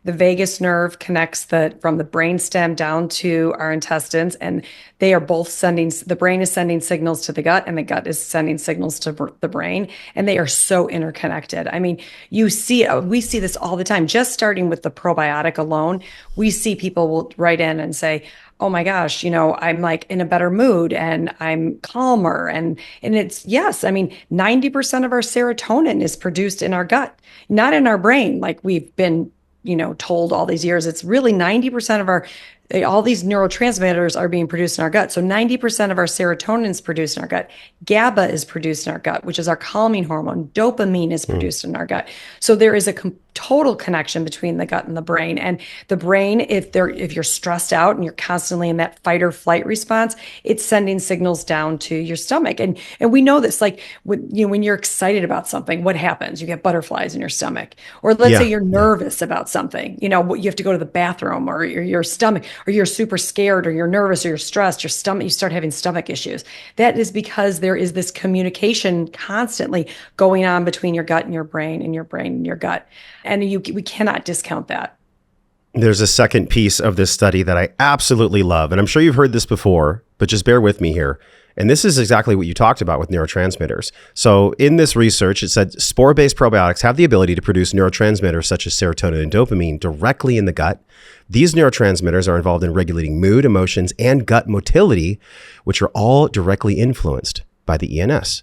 The vagus nerve connects from the brainstem down to our intestines, and they are both the brain is sending signals to the gut, and the gut is sending signals to the brain, and they are so interconnected. I mean, we see this all the time. Just starting with the probiotic alone, we see people will write in and say, oh my gosh, I'm like in a better mood and I'm calmer. And it's, yes, I mean, 90% of our serotonin is produced in our gut, not in our brain, like we've been, told all these years. It's really 90% of all these neurotransmitters are being produced in our gut. So 90% of our serotonin is produced in our gut. GABA is produced in our gut, which is our calming hormone. Dopamine is produced in our gut. So there is a total connection between the gut and the brain. And the brain, if you're stressed out and you're constantly in that fight or flight response, it's sending signals down to your stomach. And we know this, like when you're excited about something, what happens? You get butterflies in your stomach. Or let's say you're nervous about something, you have to go to the bathroom, or your stomach, or you're super scared, or you're nervous, or you're stressed, you start having stomach issues. That is because there is this communication constantly going on between your gut and your brain, and your brain and your gut. And we cannot discount that. There's a second piece of this study that I absolutely love. And I'm sure you've heard this before, but just bear with me here. And this is exactly what you talked about with neurotransmitters. So in this research, it said spore-based probiotics have the ability to produce neurotransmitters such as serotonin and dopamine directly in the gut. These neurotransmitters are involved in regulating mood, emotions, and gut motility, which are all directly influenced by the ENS.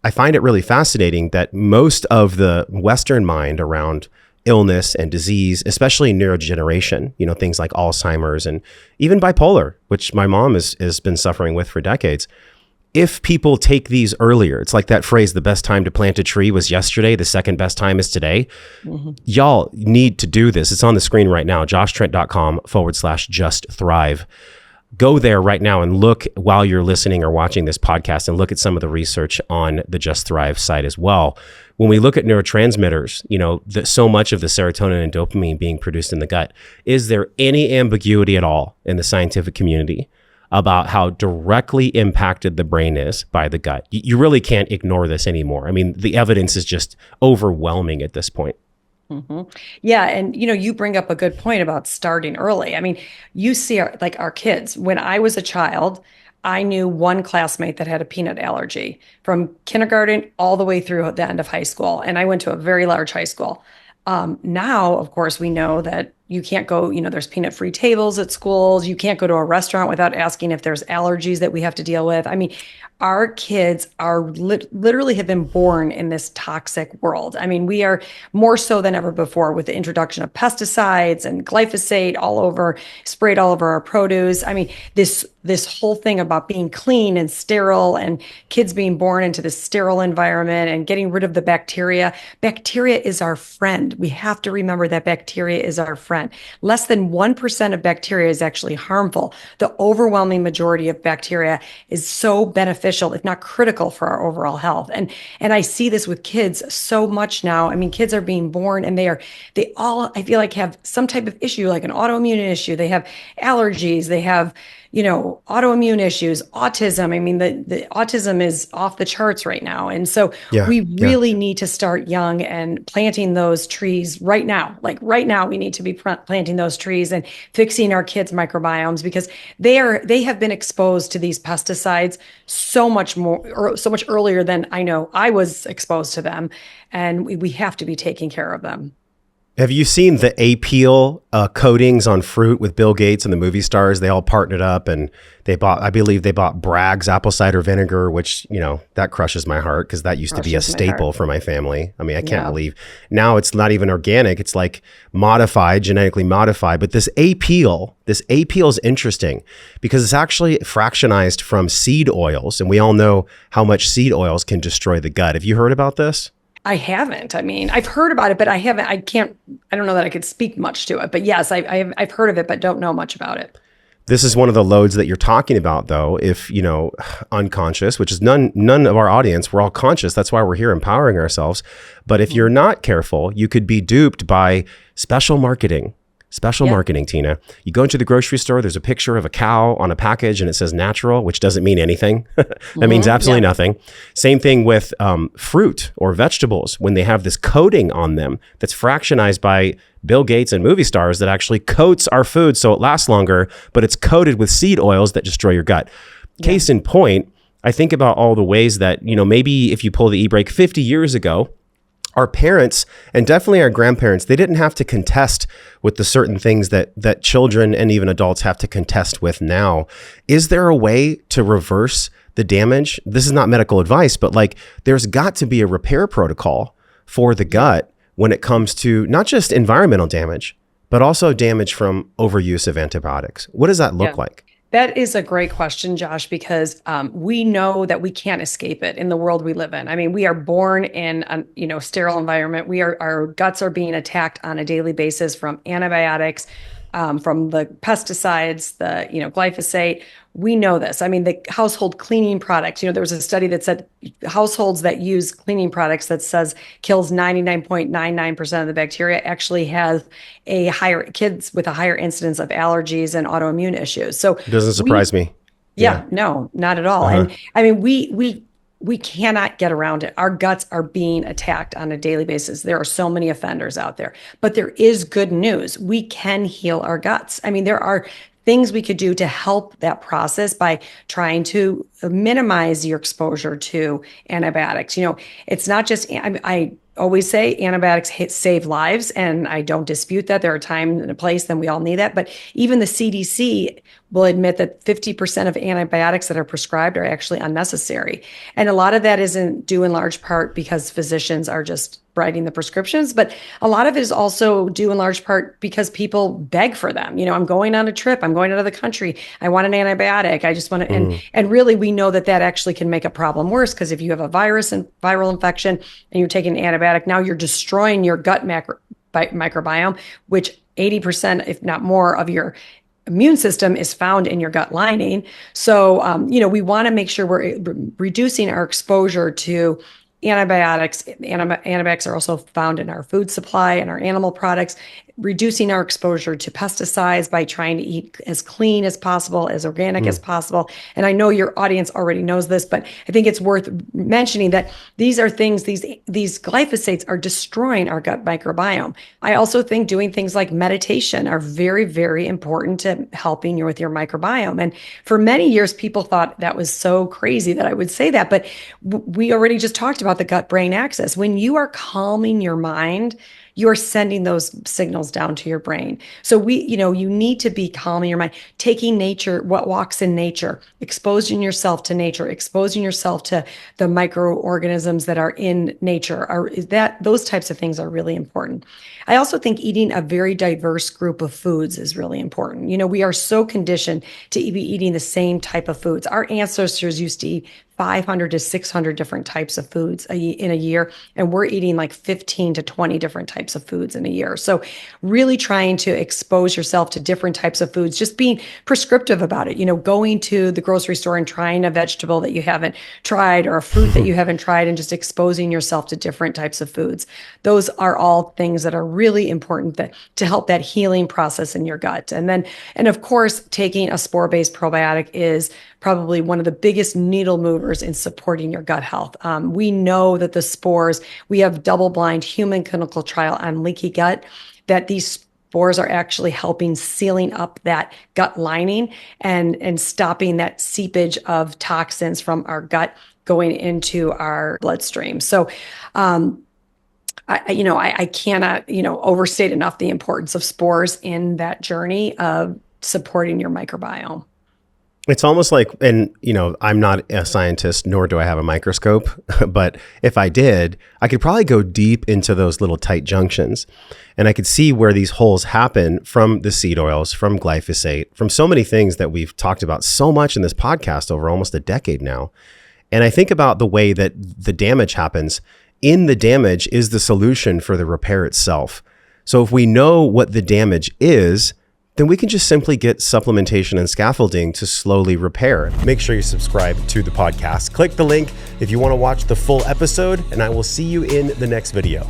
I find it really fascinating that most of the Western mind around illness and disease, especially neurodegeneration, things like Alzheimer's and even bipolar, which my mom has been suffering with for decades. If people take these earlier, it's like that phrase, the best time to plant a tree was yesterday, the second best time is today. Mm-hmm. Y'all need to do this. It's on the screen right now, joshtrent.com/justthrive. Go there right now and look while you're listening or watching this podcast, and look at some of the research on the Just Thrive site as well. When we look at neurotransmitters, so much of the serotonin and dopamine being produced in the gut, is there any ambiguity at all in the scientific community about how directly impacted the brain is by the gut? You really can't ignore this anymore. I mean, the evidence is just overwhelming at this point. Mm-hmm. Yeah. And, you bring up a good point about starting early. I mean, you see our kids. When I was a child, I knew one classmate that had a peanut allergy from kindergarten all the way through the end of high school. And I went to a very large high school. Now, of course, we know that you can't go, there's peanut-free tables at schools. You can't go to a restaurant without asking if there's allergies that we have to deal with. I mean, our kids are literally have been born in this toxic world. I mean, we are more so than ever before with the introduction of pesticides and glyphosate sprayed all over our produce. I mean, this whole thing about being clean and sterile, and kids being born into this sterile environment and getting rid of the bacteria. Bacteria is our friend. We have to remember that bacteria is our friend. Less than 1% of bacteria is actually harmful. The overwhelming majority of bacteria is so beneficial, if not critical, for our overall health. And I see this with kids so much now. I mean, kids are being born and they all, I feel like, have some type of issue, like an autoimmune issue. They have allergies. They have, autoimmune issues, autism. I mean, the autism is off the charts right now. And so we really need to start young and planting those trees right now. Like right now, we need to be planting those trees and fixing our kids' microbiomes, because they have been exposed to these pesticides so much earlier than I know I was exposed to them. And we have to be taking care of them. Have you seen the A-Peel coatings on fruit with Bill Gates and the movie stars? They all partnered up and I believe they bought Bragg's apple cider vinegar, which, that crushes my heart, because that used to be a staple for my family. I mean, I can't believe now it's not even organic. It's like genetically modified. But this A-Peel is interesting because it's actually fractionized from seed oils. And we all know how much seed oils can destroy the gut. Have you heard about this? I haven't. I mean, I've heard about it, but I haven't. I don't know that I could speak much to it. But yes, I've heard of it, but don't know much about it. This is one of the loads that you're talking about, though. If, unconscious, which is none of our audience, we're all conscious. That's why we're here empowering ourselves. But if you're not careful, you could be duped by special marketing, Special marketing, Tina. You go into the grocery store, there's a picture of a cow on a package and it says natural, which doesn't mean anything. That means absolutely nothing. Same thing with fruit or vegetables. When they have this coating on them that's fractionized by Bill Gates and movie stars that actually coats our food so it lasts longer, but it's coated with seed oils that destroy your gut. Case in point, I think about all the ways that, maybe if you pull the e-brake 50 years ago, our parents and definitely our grandparents, they didn't have to contest with the certain things that children and even adults have to contest with now. Is there a way to reverse the damage? This is not medical advice, but there's got to be a repair protocol for the gut when it comes to not just environmental damage, but also damage from overuse of antibiotics. What does that look like? That is a great question, Josh, because we know that we can't escape it in the world we live in. I mean, we are born in a sterile environment. Our guts are being attacked on a daily basis from antibiotics, from the pesticides, the glyphosate. We know this. I mean, the household cleaning products. There was a study that said households that use cleaning products that says kills 99.99% of the bacteria actually have kids with a higher incidence of allergies and autoimmune issues. So it doesn't surprise me. Yeah, no, not at all. And I mean, we cannot get around it. Our guts are being attacked on a daily basis. There are so many offenders out there, but there is good news. We can heal our guts. I mean, there are things we could do to help that process by trying to minimize your exposure to antibiotics. It's not just, I always say antibiotics save lives, and I don't dispute that. There are times and a place, then we all need that. But even the CDC will admit that 50% of antibiotics that are prescribed are actually unnecessary. And a lot of that isn't due in large part because physicians are just writing the prescriptions, but a lot of it is also due in large part because people beg for them. I'm going on a trip, I'm going out of the country, I want an antibiotic. I just want to, and really we know that actually can make a problem worse, because if you have a virus and viral infection and you're taking an antibiotic, now you're destroying your gut microbiome, which 80%, if not more, of your immune system is found in your gut lining. So, we want to make sure we're reducing our exposure to antibiotics. Antibiotics are also found in our food supply and our animal products, reducing our exposure to pesticides by trying to eat as clean as possible, as organic as possible. And I know your audience already knows this, but I think it's worth mentioning that these are things, these glyphosates are destroying our gut microbiome. I also think doing things like meditation are very, very important to helping you with your microbiome. And for many years, people thought that was so crazy that I would say that, but we already just talked about the gut-brain axis. When you are calming your mind, you're sending those signals down to your brain. So you need to be calming your mind, taking what walks in nature, exposing yourself to nature, exposing yourself to the microorganisms that are in nature. Those types of things are really important. I also think eating a very diverse group of foods is really important. We are so conditioned to be eating the same type of foods. Our ancestors used to eat 500 to 600 different types of foods in a year, and we're eating like 15 to 20 different types of foods in a year. So really trying to expose yourself to different types of foods, just being prescriptive about it, going to the grocery store and trying a vegetable that you haven't tried or a fruit that you haven't tried, and just exposing yourself to different types of foods. Those are all things that are really important to help that healing process in your gut. And of course, taking a spore-based probiotic is probably one of the biggest needle movers in supporting your gut health. We know that the spores, we have double-blind human clinical trial on leaky gut, that these spores are actually helping sealing up that gut lining and stopping that seepage of toxins from our gut going into our bloodstream. So, I cannot, overstate enough the importance of spores in that journey of supporting your microbiome. It's almost like, and I'm not a scientist, nor do I have a microscope, but if I did, I could probably go deep into those little tight junctions, and I could see where these holes happen from the seed oils, from glyphosate, from so many things that we've talked about so much in this podcast over almost a decade now. And I think about the way that the damage happens. In the damage is the solution for the repair itself. So if we know what the damage is, then we can just simply get supplementation and scaffolding to slowly repair. Make sure you subscribe to the podcast. Click the link if you want to watch the full episode, and I will see you in the next video.